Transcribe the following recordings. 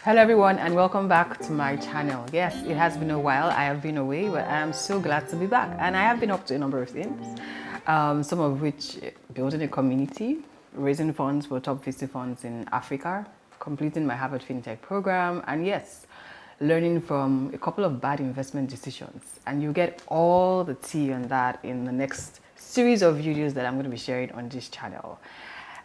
Hello everyone and welcome back to my channel. Yes, it has been a while. I have been away, but I am so glad to be back. And I have been up to a number of things, some of which building a community, raising funds for top VC funds in Africa, completing my Harvard FinTech program, and yes, learning from a couple of bad investment decisions. And you get all the tea on that in the next series of videos that I'm going to be sharing on this channel.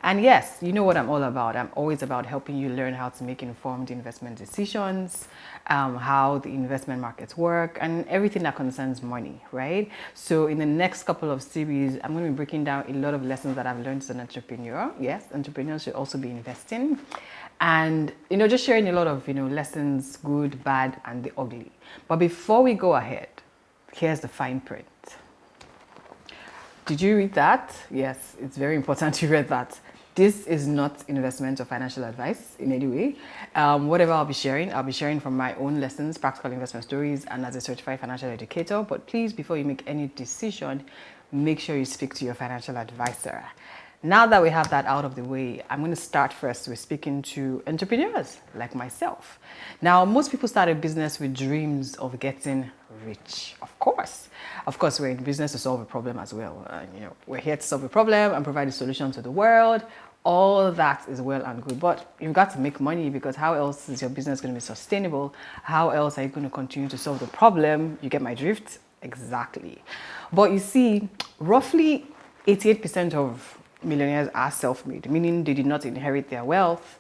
And yes, you know what I'm all about. I'm always about helping you learn how to make informed investment decisions, how the investment markets work, and everything that concerns money, right? So in the next couple of series, I'm going to be breaking down a lot of lessons that I've learned as an entrepreneur. Yes, entrepreneurs should also be investing. And, just sharing a lot of, lessons, good, bad, and the ugly. But before we go ahead, here's the fine print. Did you read that? Yes, it's very important you read that. This is not investment or financial advice in any way. Whatever I'll be sharing from my own lessons, practical investment stories, and as a certified financial educator. But please, before you make any decision, make sure you speak to your financial advisor. Now that we have that out of the way, I'm going to start first with speaking to entrepreneurs like myself. Now, most people start a business with dreams of getting rich, of course. Of course, we're in business to solve a problem as well. We're here to solve a problem and provide a solution to the world. All that is well and good, but you've got to make money, because how else is your business going to be sustainable? How else are you going to continue to solve the problem? You get my drift? Exactly. But you see, roughly 88% of millionaires are self-made, meaning they did not inherit their wealth.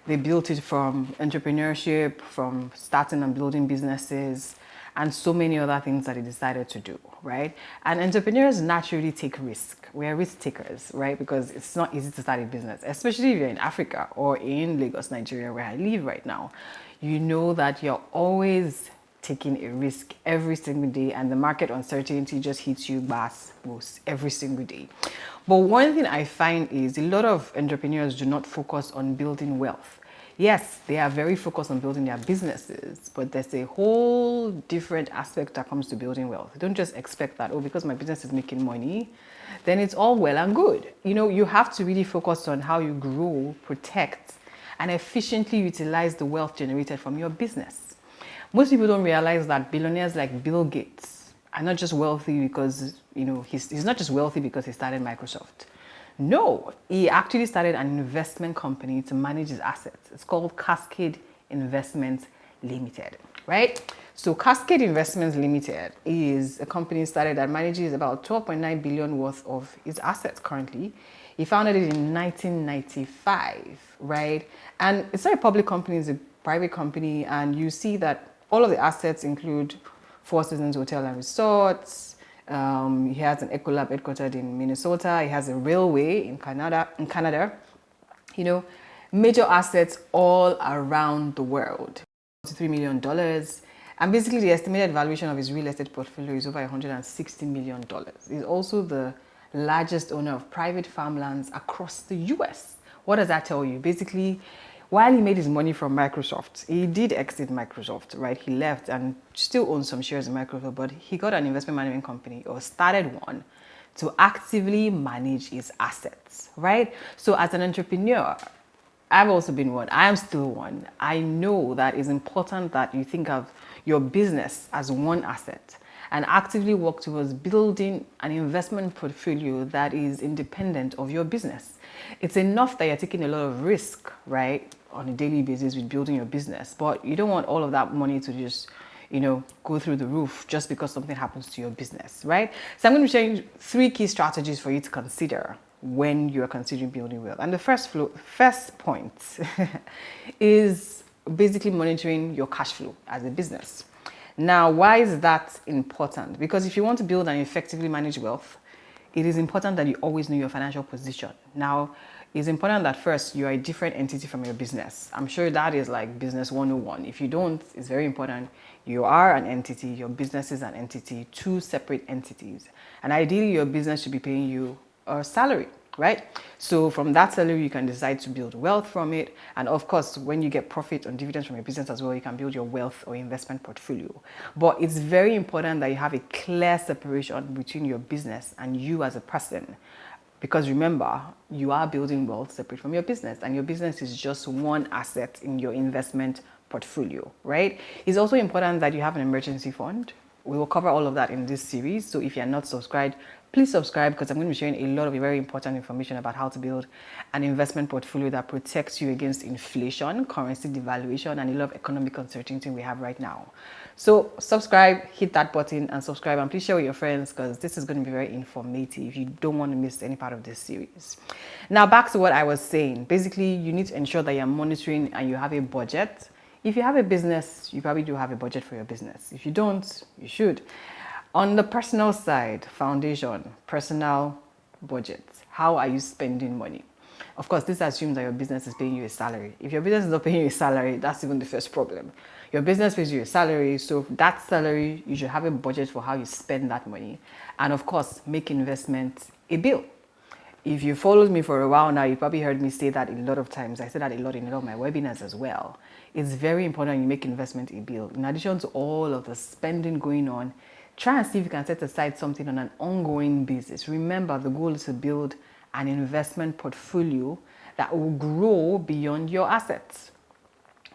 They built it from entrepreneurship, from starting and building businesses, and so many other things that they decided to do, right? And entrepreneurs naturally take risk. We are risk takers, right? Because it's not easy to start a business, especially if you're in Africa or in Lagos, Nigeria, where I live right now. You know that you're always taking a risk every single day, and the market uncertainty just hits you most every single day. But one thing I find is a lot of entrepreneurs do not focus on building wealth. Yes, they are very focused on building their businesses, but there's a whole different aspect that comes to building wealth. Don't just expect that, oh, because my business is making money, then it's all well and good. You have to really focus on how you grow, protect, and efficiently utilize the wealth generated from your business. Most people don't realize that billionaires like Bill Gates are not just wealthy because, he's not just wealthy because he started Microsoft. No, he actually started an investment company to manage his assets. It's called Cascade Investments Limited, right? So Cascade Investments Limited is a company started that manages about 12.9 billion worth of his assets currently. He founded it in 1995, right? And it's not a public company, it's a private company. And you see that all of the assets include Four Seasons Hotel and Resorts. He has an Ecolab headquartered in Minnesota. He has a railway in Canada. Major assets all around the world. $3 million. And basically the estimated valuation of his real estate portfolio is over $160 million. He's also the largest owner of private farmlands across the US. What does that tell you? Basically, while he made his money from Microsoft, he did exit Microsoft, right? He left and still owns some shares in Microsoft, but he got an investment management company, or started one, to actively manage his assets, right? So as an entrepreneur, I've also been one. I am still one. I know that it's important that you think of your business as one asset and actively work towards building an investment portfolio that is independent of your business. It's enough that you're taking a lot of risk, right, on a daily basis with building your business, but you don't want all of that money to just, go through the roof just because something happens to your business, right? So I'm going to be sharing 3 key strategies for you to consider when you're considering building wealth. And the first point is basically monitoring your cash flow as a business. Now, why is that important? Because if you want to build and effectively manage wealth, it is important that you always know your financial position. Now, it's important that first you are a different entity from your business. I'm sure that is like business 101. If you don't, it's very important. You are an entity, your business is an entity, 2 separate entities. And ideally, your business should be paying you a salary, right? So from that salary, you can decide to build wealth from it. And of course, when you get profit on dividends from your business as well, you can build your wealth or investment portfolio. But it's very important that you have a clear separation between your business and you as a person. Because remember, you are building wealth separate from your business, and your business is just one asset in your investment portfolio, right? It's also important that you have an emergency fund. We will cover all of that in this series. So if you're not subscribed, please subscribe, because I'm going to be sharing a lot of very important information about how to build an investment portfolio that protects you against inflation, currency devaluation, and a lot of economic uncertainty we have right now. So subscribe, hit that button and subscribe, and please share with your friends, because this is going to be very informative. You don't want to miss any part of this series. Now back to what I was saying. Basically, you need to ensure that you're monitoring and you have a budget. If you have a business, you probably do have a budget for your business. If you don't, you should. On the personal side, foundation, personal budget. How are you spending money? Of course, this assumes that your business is paying you a salary. If your business is not paying you a salary, that's even the first problem. Your business pays you a salary, so that salary, you should have a budget for how you spend that money. And of course, make investment a bill. If you followed me for a while now, you probably heard me say that a lot of times. I say that a lot in a lot of my webinars as well. It's very important you make investment a bill. In addition to all of the spending going on, try and see if you can set aside something on an ongoing basis. Remember, the goal is to build an investment portfolio that will grow beyond your assets,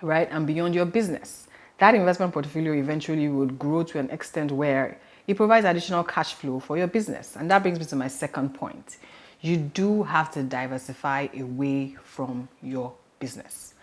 right? And beyond your business. That investment portfolio eventually would grow to an extent where it provides additional cash flow for your business. And that brings me to my second point. You do have to diversify away from your business.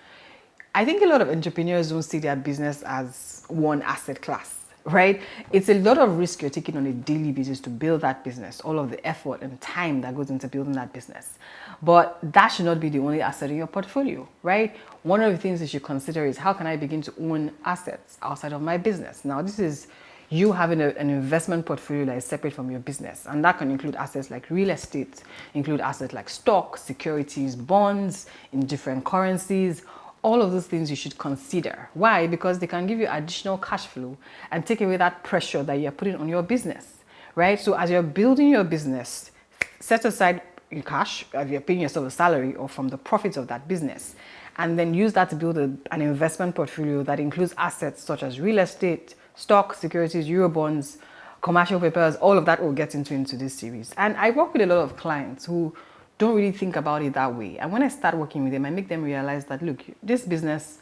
I think a lot of entrepreneurs don't see their business as one asset class, right? It's a lot of risk you're taking on a daily basis to build that business, all of the effort and time that goes into building that business. But that should not be the only asset in your portfolio, right? One of the things you should consider is, how can I begin to own assets outside of my business? Now, this is you having an investment portfolio that is separate from your business. And that can include assets like real estate, include assets like stocks, securities, bonds in different currencies. All of those things you should consider. Why? Because they can give you additional cash flow and take away that pressure that you're putting on your business, right? So as you're building your business, set aside your cash, if you're paying yourself a salary, or from the profits of that business, and then use that to build an investment portfolio that includes assets such as real estate, stocks, securities, Eurobonds, commercial papers. All of that we'll get into this series. And I work with a lot of clients who don't really think about it that way. And when I start working with them, I make them realize that, look, this business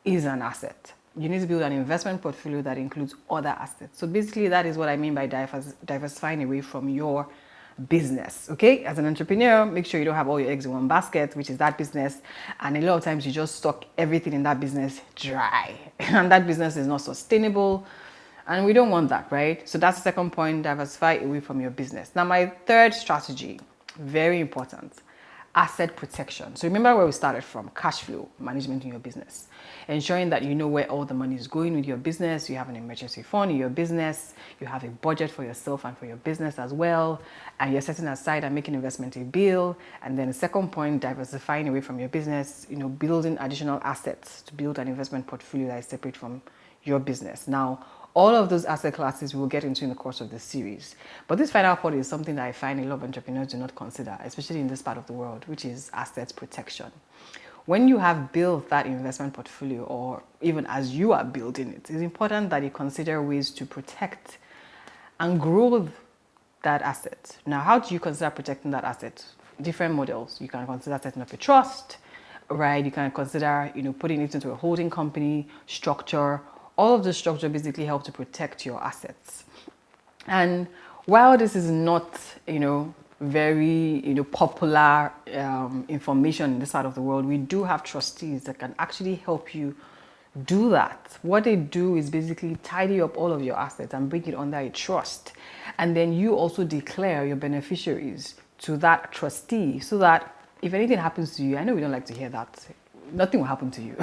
is an asset. You need to build an investment portfolio that includes other assets. So basically, that is what I mean by diversifying away from your business. Okay, as an entrepreneur, make sure you don't have all your eggs in one basket, which is that business. And a lot of times you just stock everything in that business dry, and that business is not sustainable. And we don't want that, right? So that's the second point: diversify away from your business. Now, my third strategy, very important, asset protection. So remember where we started from: cash flow management in your business, ensuring that you know where all the money is going with your business. You have an emergency fund in your business, you have a budget for yourself and for your business as well, and you're setting aside and making investment a bill. And then the second point, diversifying away from your business, building additional assets to build an investment portfolio that is separate from your business. Now, all of those asset classes we will get into in the course of this series. But this final part is something that I find a lot of entrepreneurs do not consider, especially in this part of the world, which is assets protection. When you have built that investment portfolio, or even as you are building it, it's important that you consider ways to protect and grow that asset. Now, how do you consider protecting that asset? Different models. You can consider setting up a trust, right? You can consider, putting it into a holding company structure. All of the structure basically help to protect your assets. And while this is not, very, popular information in this side of the world, we do have trustees that can actually help you do that. What they do is basically tidy up all of your assets and bring it under a trust. And then you also declare your beneficiaries to that trustee, so that if anything happens to you, I know we don't like to hear that, nothing will happen to you.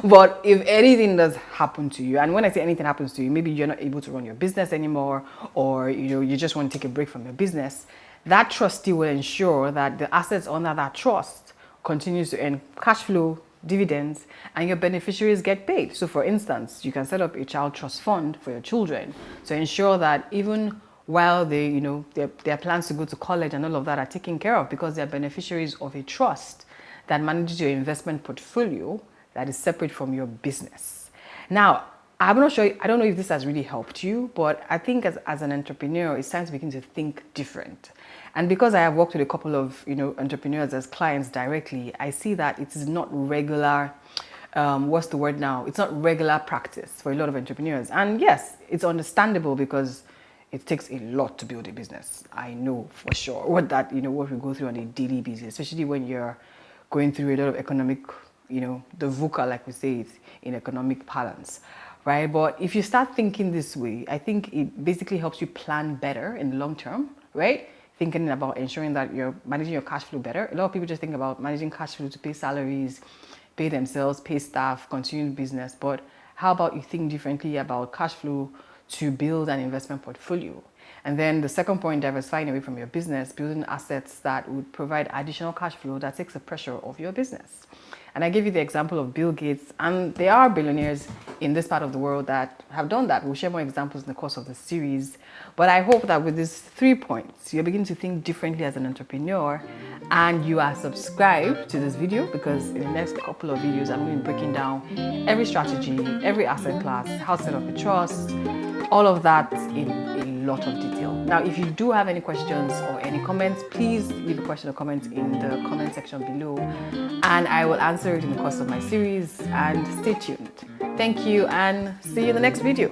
But if anything does happen to you, and when I say anything happens to you, maybe you're not able to run your business anymore, or you just want to take a break from your business, that trustee will ensure that the assets under that trust continues to earn cash flow, dividends, and your beneficiaries get paid. So for instance, you can set up a child trust fund for your children to ensure that even while they, their plans to go to college and all of that are taken care of, because they're beneficiaries of a trust that manages your investment portfolio that is separate from your business. Now, I'm not sure, I don't know if this has really helped you, but I think as an entrepreneur, it's time to begin to think different. And because I have worked with a couple of, entrepreneurs as clients directly, I see that it is not regular what's the word now? It's not regular practice for a lot of entrepreneurs. And yes, it's understandable because it takes a lot to build a business. I know for sure what we go through on a daily basis, especially when you're going through a lot of economic, the VUCA, like we say it in economic parlance, right? But if you start thinking this way, I think it basically helps you plan better in the long term, right? Thinking about ensuring that you're managing your cash flow better. A lot of people just think about managing cash flow to pay salaries, pay themselves, pay staff, continue business. But how about you think differently about cash flow to build an investment portfolio? And then the second point, diversifying away from your business, building assets that would provide additional cash flow that takes the pressure off your business. And I gave you the example of Bill Gates, and there are billionaires in this part of the world that have done that. We'll share more examples in the course of the series. But I hope that with these 3 points, you're beginning to think differently as an entrepreneur and you are subscribed to this video, because in the next couple of videos, I'm going to be breaking down every strategy, every asset class, how to set up a trust, all of that in a lot of detail. Now, if you do have any questions or any comments, please leave a question or comment in the comment section below, and I will answer it in the course of my series. And stay tuned. Thank you, and see you in the next video.